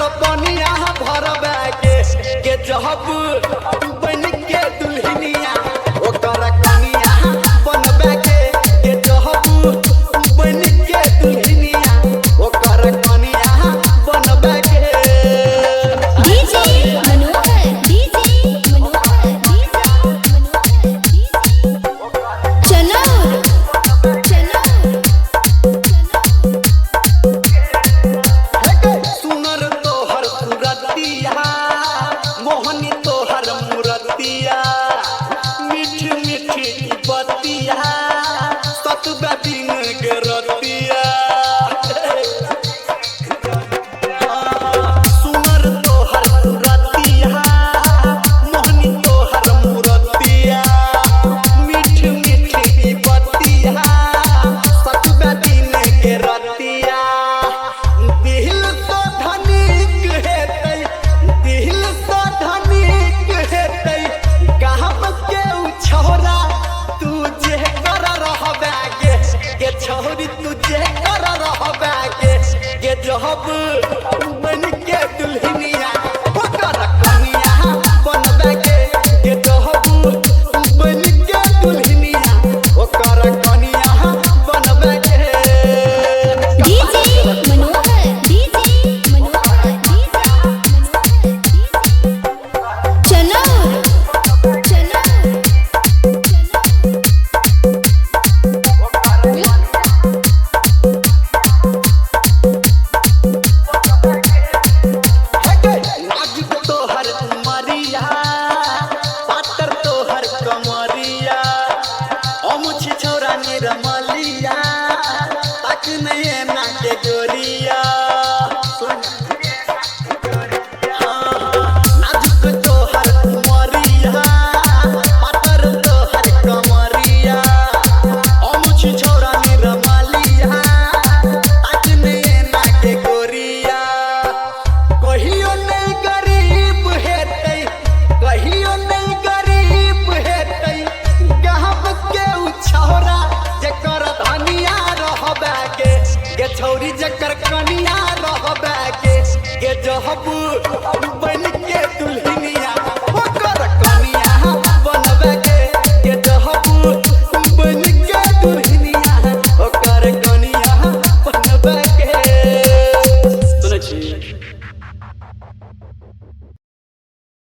कर पनिया भरबे के जहब बन के दुल्हनिया ओकर कनिया बनबे के जहब बन के दुल्हनिया ओकर कनिया बनबे के। डीजे मनोहर चलो सुनर तोहर सूरतिया मोहनी तोहर मूरतिया मीठी मीठी बतिया सतबे दिन के रतिया। सुनर तोहर सूरतिया मोहनी तोहर मूरतिया मीठी मीठी बतिया सतबे दिन के रतिया। दिल तो धनिक हेतै दिल तो धनिक हेतै गाम के उ छोरा तू जे कर रहबे के छोरी तू जे कर रहबे के जहब बन के दुल्हनिया ओकर कनिया बनबे के जहब बन के दुल्हनिया ओकर कनिया बनबे के। डीजे मनोहर चलो नाजुक तोहर उमरिया पातर तोहर कमरिया अमुछ छोरा निरमलिया तक नहीं ना के गोरिया। नाजुक तोहर उमरिया पातर तोहर कमरिया अमुछ छोरा निरमलिया तक नहीं ना के गोरिया। कहियो नहीं गरीब हेतै कहियो नहीं गरीब हेतै गाम के उ छौरा जेकर धनिया रहबे के छौरी जेकर कनिया रहबे के जहब